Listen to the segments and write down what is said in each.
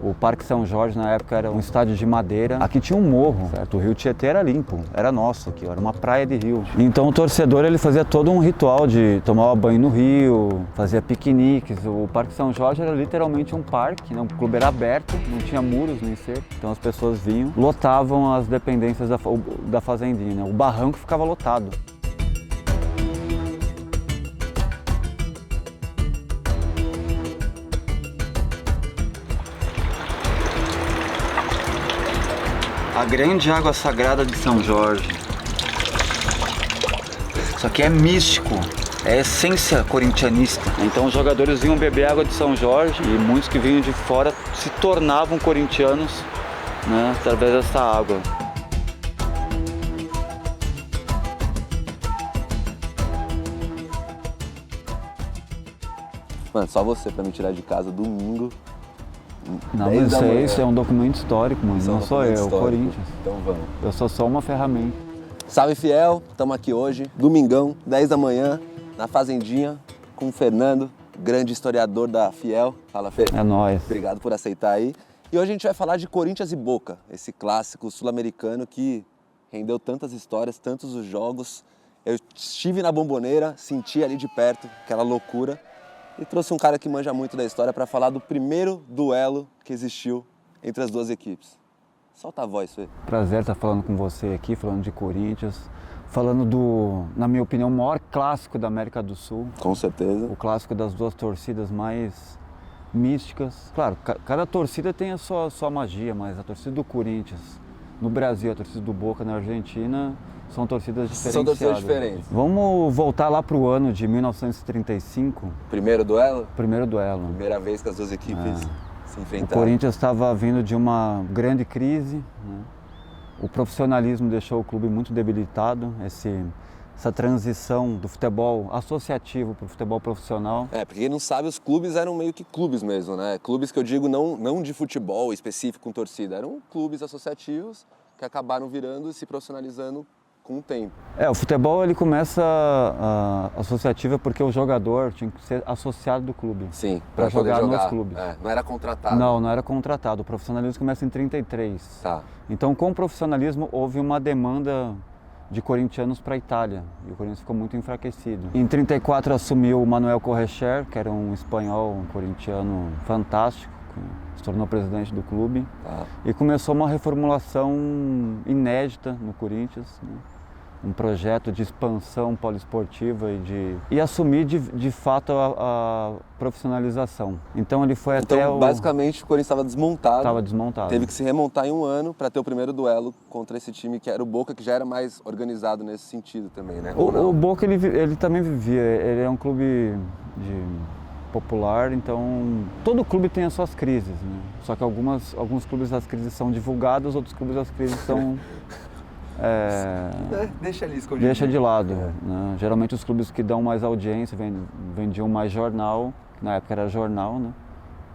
O Parque São Jorge, na época, era um estádio de madeira. Aqui tinha um morro, certo? O Rio Tietê era limpo, era nosso aqui, era uma praia de rio. Então o torcedor, ele fazia todo um ritual de tomar banho no rio, fazia piqueniques. O Parque São Jorge era literalmente um parque, né? O clube era aberto, não tinha muros nem cerco. Então as pessoas vinham, lotavam as dependências da fazendinha, né? O barranco ficava lotado. A grande água sagrada de São Jorge. Isso aqui é místico, é essência corintianista. Então os jogadores vinham beber água de São Jorge e muitos que vinham de fora se tornavam corintianos, né, através dessa água. Mano, só você pra me tirar de casa domingo. Não, mas isso é um documento histórico, mano. Não sou eu, o Corinthians. Então vamos. Eu sou só uma ferramenta. Salve, fiel! Estamos aqui hoje, domingão, 10 da manhã, na Fazendinha, com o Fernando, grande historiador da Fiel. Fala, Fê. É nóis. Obrigado por aceitar aí. E hoje a gente vai falar de Corinthians e Boca, esse clássico sul-americano que rendeu tantas histórias, tantos os jogos. Eu estive na Bombonera, senti ali de perto aquela loucura. E trouxe um cara que manja muito da história para falar do primeiro duelo que existiu entre as duas equipes. Solta a voz, Fê. Prazer estar falando com você aqui, falando de Corinthians, falando do, na minha opinião, o maior clássico da América do Sul. Com certeza. O clássico das duas torcidas mais místicas. Claro, cada torcida tem a sua magia, mas a torcida do Corinthians no Brasil, a torcida do Boca na Argentina, são torcidas diferentes. São torcidas diferentes. Vamos voltar lá para o ano de 1935. Primeiro duelo? Primeiro duelo. Primeira vez que as duas equipes se O enfrentaram. Corinthians estava vindo de uma grande crise, né? O profissionalismo deixou o clube muito debilitado, essa transição do futebol associativo para o futebol profissional. Porque quem não sabe, os clubes eram meio que clubes mesmo, né? Clubes que eu digo não de futebol específico com torcida, eram clubes associativos que acabaram virando e se profissionalizando com o tempo. O futebol ele começa associativo porque o jogador tinha que ser associado do clube. Sim, para jogar nos clubes. Não era contratado. Não era contratado. O profissionalismo começa em 33. Tá. Então, com o profissionalismo, houve uma demanda de corintianos para a Itália e o Corinthians ficou muito enfraquecido. Em 34 assumiu o Manuel Correcher, que era um espanhol, um corintiano fantástico, que se tornou presidente do clube. Tá. E começou uma reformulação inédita no Corinthians, né? Um projeto de expansão poliesportiva e assumir de fato a profissionalização. Então ele foi até basicamente o Corinthians estava desmontado. Estava desmontado. Teve que se remontar em um ano para ter o primeiro duelo contra esse time que era o Boca, que já era mais organizado nesse sentido também, né? O Boca ele também vivia, ele é um clube popular, então todo clube tem as suas crises, né? Só que alguns clubes as crises são divulgadas, outros clubes as crises são deixa ali escondido. Deixa de lado. Né? Geralmente os clubes que dão mais audiência vendiam mais jornal, que na época era jornal, né?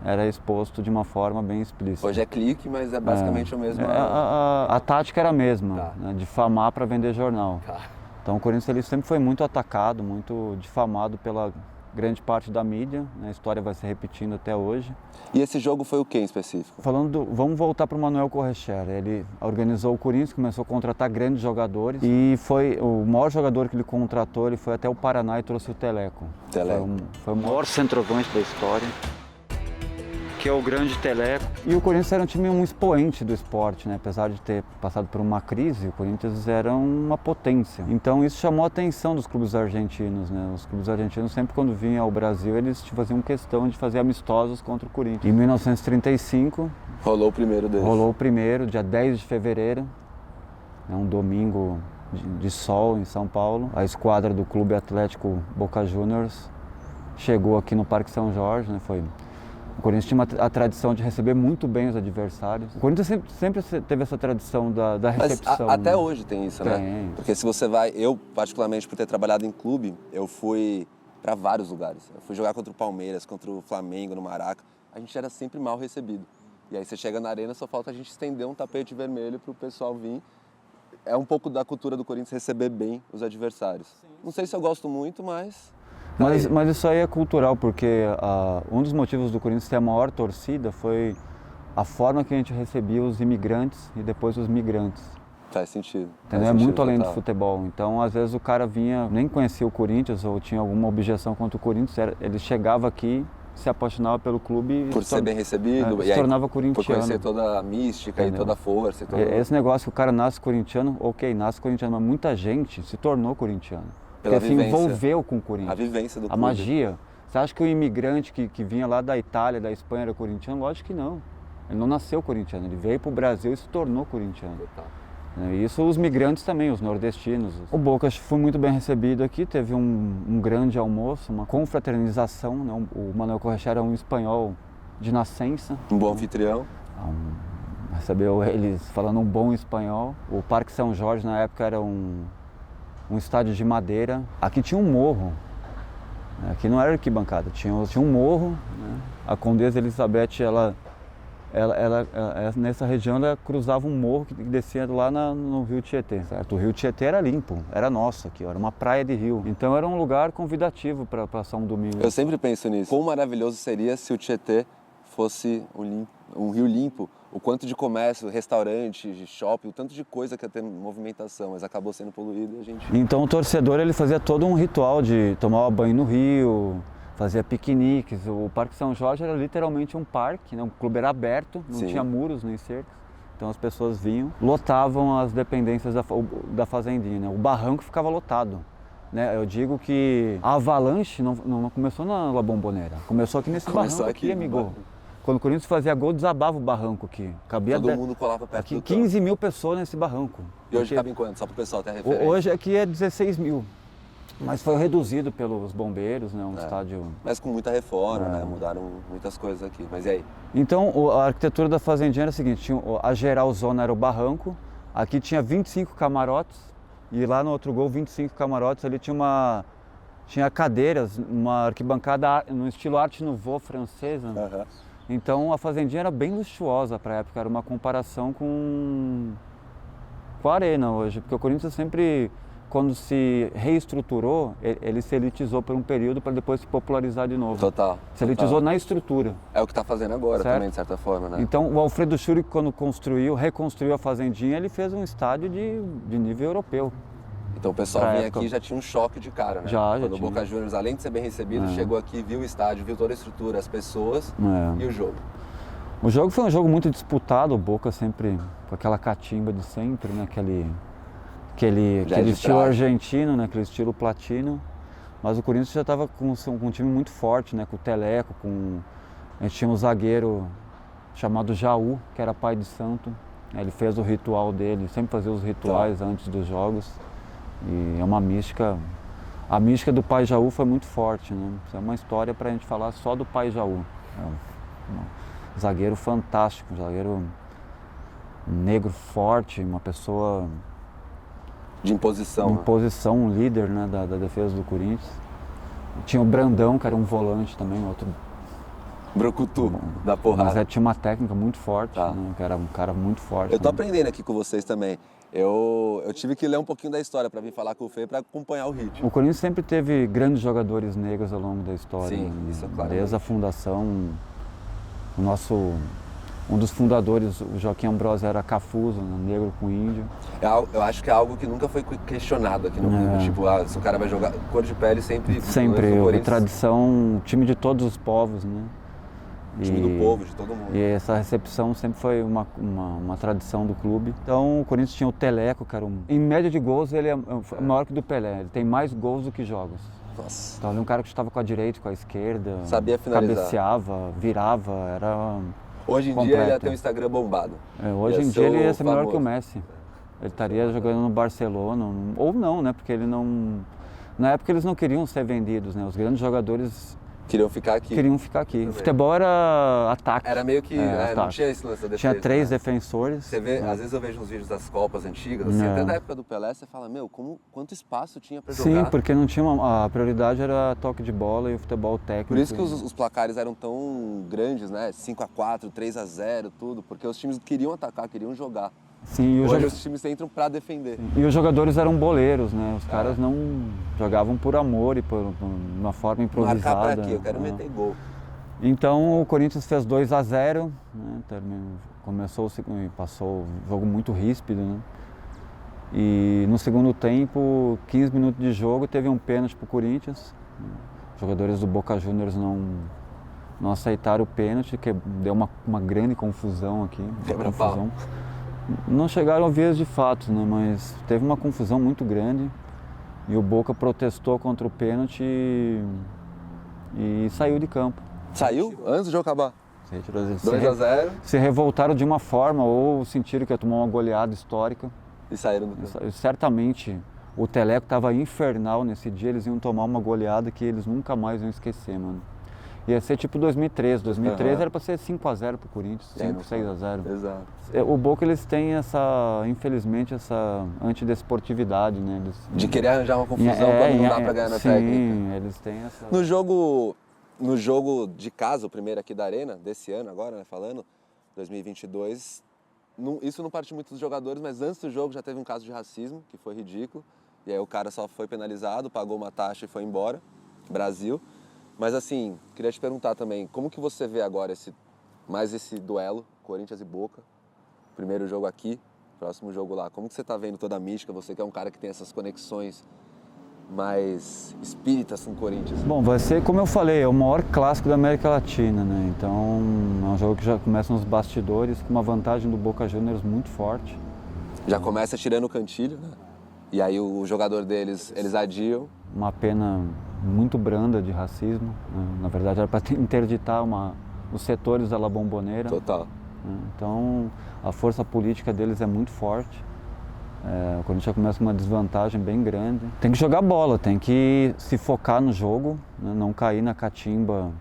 Era exposto de uma forma bem explícita. Hoje é clique, mas é basicamente o mesmo. A tática era a mesma, Tá. Né? Difamar para vender jornal. Tá. Então o Corinthians ele sempre foi muito atacado, muito difamado pela grande parte da mídia, né? A história vai se repetindo até hoje. E esse jogo foi o que em específico? Vamos voltar para o Manuel Correcher. Ele organizou o Corinthians, começou a contratar grandes jogadores e foi o maior jogador que ele contratou, ele foi até o Paraná e trouxe o Teleco. Foi o maior centroavante da história, que é o grande Teleco. E o Corinthians era um expoente do esporte, né? Apesar de ter passado por uma crise, o Corinthians era uma potência. Então isso chamou a atenção dos clubes argentinos, né? Os clubes argentinos sempre quando vinham ao Brasil, eles faziam questão de fazer amistosos contra o Corinthians. Em 1935... Rolou o primeiro deles. Rolou o primeiro, dia 10 de fevereiro, um domingo de sol em São Paulo. A esquadra do Clube Atlético Boca Juniors chegou aqui no Parque São Jorge, né? O Corinthians tinha a tradição de receber muito bem os adversários. O Corinthians sempre teve essa tradição da recepção. Mas até hoje tem isso, né? Tem. Porque se você vai, eu particularmente por ter trabalhado em clube, eu fui para vários lugares. Eu fui jogar contra o Palmeiras, contra o Flamengo, no Maraca. A gente era sempre mal recebido. E aí você chega na arena, só falta a gente estender um tapete vermelho para o pessoal vir. É um pouco da cultura do Corinthians receber bem os adversários. Sim. Não sei se eu gosto muito, mas isso aí é cultural, porque um dos motivos do Corinthians ter a maior torcida foi a forma que a gente recebia os imigrantes e depois os migrantes. Faz sentido. Entendeu? É muito além do futebol. Então, às vezes o cara vinha, nem conhecia o Corinthians ou tinha alguma objeção contra o Corinthians, ele chegava aqui, se apaixonava pelo clube por ser bem recebido, se tornava corintiano. Por conhecer toda a mística, entendeu? E toda a força. Esse negócio que o cara nasce corintiano, ok, nasce corintiano, mas muita gente se tornou corintiano. Pela porque se envolveu com o Corinthians. A vivência do clube. A magia. Você acha que o imigrante que vinha lá da Itália, da Espanha era corintiano? Lógico que não. Ele não nasceu corintiano, ele veio para o Brasil e se tornou corintiano. Total. Isso os migrantes também, os nordestinos. O Boca foi muito bem recebido aqui, teve um grande almoço, uma confraternização. Né? O Manuel Correchera é um espanhol de nascença. Um bom anfitrião. Recebeu eles falando um bom espanhol. O Parque São Jorge na época era um estádio de madeira. Aqui tinha um morro. Aqui não era arquibancada, tinha um morro. Né? A Condessa Elizabeth, ela nessa região ela cruzava um morro que descia lá no Rio Tietê, certo? O Rio Tietê era limpo, era nosso aqui, era uma praia de rio. Então era um lugar convidativo para passar um domingo. Eu sempre penso nisso. Quão maravilhoso seria se o Tietê fosse um rio limpo, o quanto de comércio, restaurante, de shopping, o tanto de coisa que ia ter movimentação, mas acabou sendo poluído e a gente... Então o torcedor ele fazia todo um ritual de tomar banho no rio, fazia piqueniques. O Parque São Jorge era literalmente um parque, né? O clube era aberto, não tinha muros nem cercas. Então as pessoas vinham, lotavam as dependências da fazendinha. Né? O barranco ficava lotado. Né? Eu digo que a avalanche não começou na La Bombonera, começou aqui nesse barranco aqui, amigo. Quando o Corinthians fazia gol, desabava o barranco aqui. Cabia todo mundo colava perto aqui, do 15 mil pessoas nesse barranco. E hoje cabe em quanto? Só para o pessoal ter referência. Hoje aqui é 16 mil. Mas foi reduzido pelos bombeiros, né? Um estádio... Mas com muita reforma, né? Mudaram muitas coisas aqui. Mas e aí? Então, a arquitetura da fazendinha era a seguinte, tinha a geral zona era o barranco, aqui tinha 25 camarotes, e lá no outro gol, 25 camarotes, ali tinha cadeiras, uma arquibancada no estilo Arte Nouveau francesa. Uhum. Então, a fazendinha era bem luxuosa para a época, era uma comparação com a Arena hoje, porque o Corinthians sempre... Quando se reestruturou, ele se elitizou por um período para depois se popularizar de novo. Total. Se elitizou na estrutura. É o que está fazendo agora também, de certa forma, né? Então, o Alfredo Schuri, quando reconstruiu a Fazendinha, ele fez um estádio de nível europeu. Então o pessoal vinha aqui e já tinha um choque de cara, né? Já Quando o Boca Juniors, além de ser bem recebido, chegou aqui, viu o estádio, viu toda a estrutura, as pessoas e o jogo. O jogo foi um jogo muito disputado, o Boca sempre com aquela catimba de sempre, né? Aquele estilo argentino, né? Aquele estilo platino, mas o Corinthians já estava com um time muito forte, né? Com o Teleco, a gente tinha um zagueiro chamado Jaú, que era pai de santo, ele fez o ritual dele, sempre fazia os rituais antes dos jogos, e é uma mística, a mística do pai Jaú foi muito forte, né? Isso é uma história para a gente falar só do pai Jaú, um zagueiro fantástico, um zagueiro negro forte, uma pessoa... De imposição. De imposição, um líder, né, da defesa do Corinthians. Tinha o Brandão, que era um volante também, outro... Brucutu, da porrada. Mas tinha uma técnica muito forte, né, que era um cara muito forte. Eu tô aprendendo aqui com vocês também. Eu tive que ler um pouquinho da história para vir falar com o Fê para acompanhar o ritmo. O Corinthians sempre teve grandes jogadores negros ao longo da história. Sim, isso é claro. Desde a fundação, um dos fundadores, o Joaquim Ambrosio, era cafuso, negro com índio. Eu acho que é algo que nunca foi questionado aqui no clube. Tipo, se o cara vai jogar cor de pele, sempre... Sempre, tradição, time de todos os povos, né? Time do povo, de todo mundo. E essa recepção sempre foi uma tradição do clube. Então o Corinthians tinha o Teleco, que era em média de gols, ele é maior que o do Pelé. Ele tem mais gols do que jogos. Nossa. Então, um cara que estava com a direita, com a esquerda. Sabia finalizar. Cabeceava, virava, era... Hoje em dia ele ia ter um Instagram bombado. Hoje em dia ele ia ser melhor que o Messi. Ele estaria jogando no Barcelona, ou não, né? Porque ele não... Na época eles não queriam ser vendidos, né? Os grandes jogadores... Queriam ficar aqui. O futebol era ataque. Era meio que... não tinha esse lance da defesa. Tinha 3 defensores. Você vê, às vezes eu vejo uns vídeos das Copas antigas, assim, até da época do Pelé, você fala, quanto espaço tinha para jogar? Sim, porque não tinha a prioridade era toque de bola e o futebol técnico. Por isso que os placares eram tão grandes, né? 5-4, 3-0, tudo, porque os times queriam atacar, queriam jogar. Sim, hoje os times entram para defender. E os jogadores eram boleiros, né? Os caras não jogavam por amor e por uma forma improvisada. Marcar para quê? Eu quero meter gol. Então o Corinthians fez 2-0, né, começou e passou um jogo muito ríspido, né? E no segundo tempo, 15 minutos de jogo, teve um pênalti para o Corinthians. Os jogadores do Boca Juniors não aceitaram o pênalti, que deu uma grande confusão aqui. Não chegaram a vias de fato, né, mas teve uma confusão muito grande e o Boca protestou contra o pênalti e saiu de campo. Saiu antes do jogo acabar? 2-0. Se revoltaram de uma forma ou sentiram que ia tomar uma goleada histórica. E saíram do campo. Certamente o Teleco estava infernal nesse dia, eles iam tomar uma goleada que eles nunca mais iam esquecer, mano. Ia ser tipo 2013. 2013 era para ser 5-0 pro Corinthians, 6-0. Exato. O Boca, eles têm infelizmente, essa antidesportividade, né? De querer arranjar uma confusão quando não dá para ganhar na técnica. Sim, eles têm essa... No jogo de casa, o primeiro aqui da Arena, desse ano agora, né, falando, 2022, isso não parte muito dos jogadores, mas antes do jogo já teve um caso de racismo, que foi ridículo, e aí o cara só foi penalizado, pagou uma taxa e foi embora, Brasil. Mas assim, queria te perguntar também, como que você vê agora esse duelo, Corinthians e Boca, primeiro jogo aqui, próximo jogo lá, como que você tá vendo toda a mística, você que é um cara que tem essas conexões mais espíritas com o Corinthians? Bom, vai ser, como eu falei, é o maior clássico da América Latina, né? Então é um jogo que já começa nos bastidores com uma vantagem do Boca Juniors muito forte. Já começa tirando o Cantilho, né? E aí o jogador deles, eles adiam. Uma pena muito branda de racismo, né? Na verdade era para interditar os setores da La Bombonera. Total. Né? Então a força política deles é muito forte. O Corinthians já começa com uma desvantagem bem grande. Tem que jogar bola, tem que se focar no jogo, né? Não cair na catimba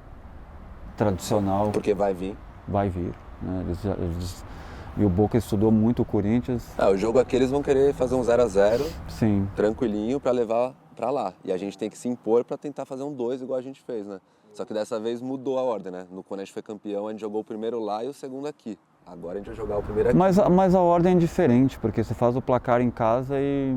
tradicional. Porque vai vir. Vai vir. Né? E o Boca estudou muito o Corinthians. O jogo aqui eles vão querer fazer um 0-0, sim, tranquilinho, para levar para lá. E a gente tem que se impor para tentar fazer um 2 igual a gente fez, né? Só que dessa vez mudou a ordem, né? Quando a gente foi campeão, a gente jogou o primeiro lá e o segundo aqui. Agora a gente vai jogar o primeiro aqui. Mas a ordem é diferente, porque você faz o placar em casa e...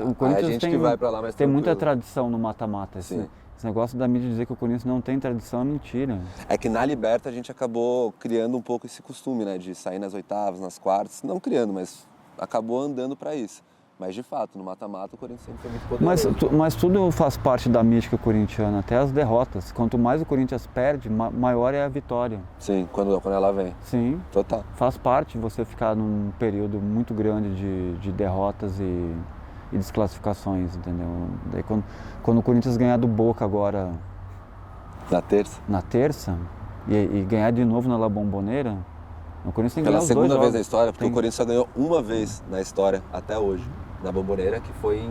O Corinthians que vai pra lá mais tem tranquilo. muita tradição no mata-mata. Esse negócio da mídia dizer que o Corinthians não tem tradição é mentira. É que na Liberta a gente acabou criando um pouco esse costume, né? De sair nas oitavas, nas quartas. Não criando, mas acabou andando para isso. Mas de fato, no mata-mata o Corinthians sempre foi muito poderoso. Mas tudo faz parte da mística corintiana, até as derrotas. Quanto mais o Corinthians perde, maior é a vitória. Sim, quando ela vem. Sim. Total. Faz parte você ficar num período muito grande de derrotas e desclassificações, entendeu? Daí quando o Corinthians ganhar do Boca agora... Na terça, e ganhar de novo na La Bombonera, o Corinthians tem que ganhar os dois jogos. Pela segunda vez na história, porque o Corinthians só ganhou uma vez na história até hoje. Na Bombonera, que foi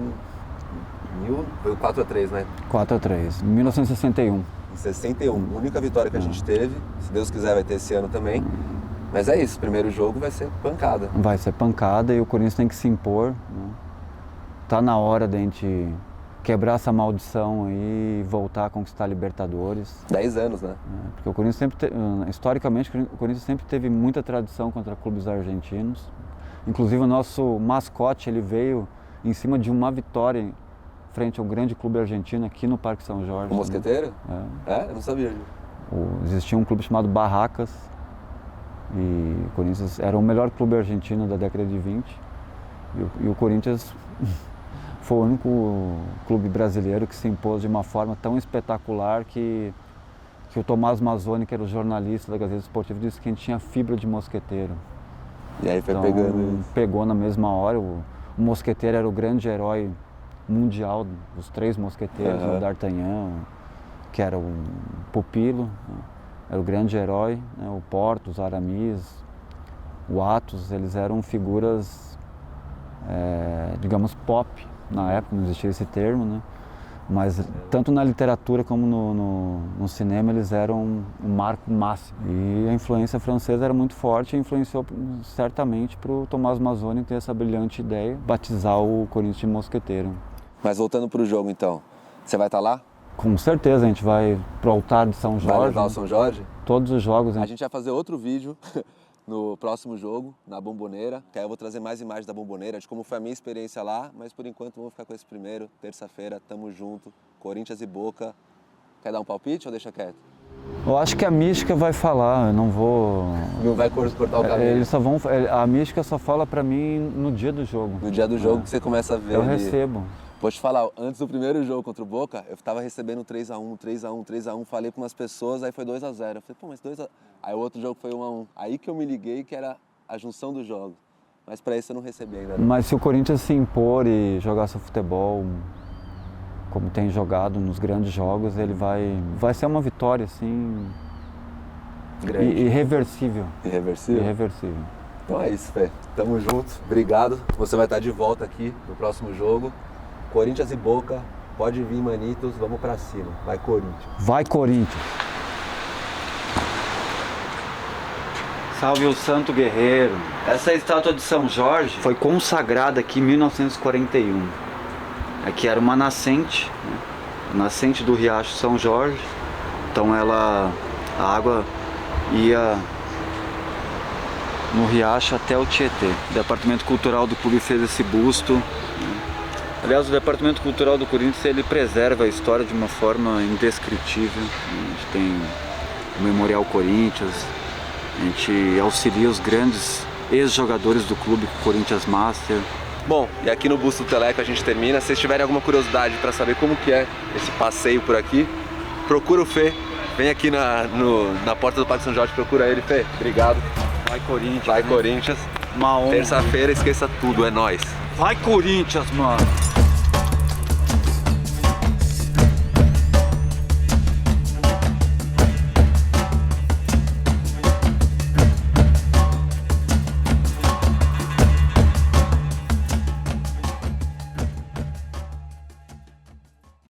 foi o 4-3, né? 4-3, em 1961. Em 61, a única vitória que a gente teve, se Deus quiser vai ter esse ano também. Mas é isso, o primeiro jogo vai ser pancada. Vai ser pancada e o Corinthians tem que se impor, né? Tá na hora de a gente quebrar essa maldição aí e voltar a conquistar a Libertadores. 10 anos, né? Porque o Corinthians historicamente, o Corinthians sempre teve muita tradição contra clubes argentinos. Inclusive o nosso mascote, ele veio em cima de uma vitória frente ao grande clube argentino aqui no Parque São Jorge. O Mosqueteiro? Né? Eu não sabia. Existia um clube chamado Barracas e o Corinthians era o melhor clube argentino da década de 20 e o Corinthians foi o único clube brasileiro que se impôs de uma forma tão espetacular que o Tomás Mazzoni, que era o jornalista da Gazeta Esportiva, disse que a gente tinha fibra de mosqueteiro. E aí foi então, pegando isso. Pegou na mesma hora. O mosqueteiro era o grande herói mundial, os 3 mosqueteiros, o D'Artagnan, que era o Pupilo, né? Era o grande herói, né? O Portos, Aramis, o Athos, eles eram figuras, digamos, pop, na época, não existia esse termo, né? Mas tanto na literatura como no cinema eles eram um marco máximo. E a influência francesa era muito forte e influenciou certamente para o Tomás Mazzoni ter essa brilhante ideia, batizar o Corinthians de Mosqueteiro. Mas voltando para o jogo então, você vai estar lá? Com certeza, a gente vai pro altar de São Jorge. Vai levar o São Jorge? Todos os jogos. A gente vai fazer outro vídeo no próximo jogo, na Bombonera, que aí eu vou trazer mais imagens da Bombonera, de como foi a minha experiência lá, mas por enquanto vamos ficar com esse primeiro, terça-feira, tamo junto, Corinthians e Boca. Quer dar um palpite ou deixa quieto? Eu acho que a mística vai falar, eu não vou... Não vai cortar o caminho? Eles só vão... A mística só fala pra mim no dia do jogo. No dia do jogo que você começa a ver. Eu recebo. Vou te falar, antes do primeiro jogo contra o Boca, eu tava recebendo 3x1, 3x1, 3x1, falei pra umas pessoas, aí foi 2x0. Eu falei, pô, mas 2x... Aí o outro jogo foi 1x1. Aí que eu me liguei que era a junção dos jogos. Mas pra isso eu não recebi ainda. Mas se o Corinthians se impor e jogar seu futebol como tem jogado nos grandes jogos, ele vai ser uma vitória, assim, irreversível. Irreversível? Irreversível. Então é isso, Fê. Tamo junto. Obrigado. Você vai estar de volta aqui no próximo jogo. Corinthians e Boca. Pode vir, manitos. Vamos pra cima. Vai, Corinthians. Vai, Corinthians. Salve o Santo Guerreiro. Essa estátua de São Jorge foi consagrada aqui em 1941. Aqui era uma nascente, né? A nascente do Riacho São Jorge. Então a água ia no riacho até o Tietê. O Departamento Cultural do clube fez esse busto, né? Aliás, o Departamento Cultural do Corinthians, ele preserva a história de uma forma indescritível. A gente tem o Memorial Corinthians, a gente auxilia os grandes ex-jogadores do clube Corinthians Master. Bom, e aqui no Busto do Teleco a gente termina. Se vocês tiverem alguma curiosidade para saber como que é esse passeio por aqui, procura o Fê. Vem aqui na porta do Parque São Jorge, procura ele, Fê. Obrigado. Vai, Corinthians. Vai, né? Corinthians. Uma honra. Terça-feira, esqueça tudo, é nóis. Vai, Corinthians, mano.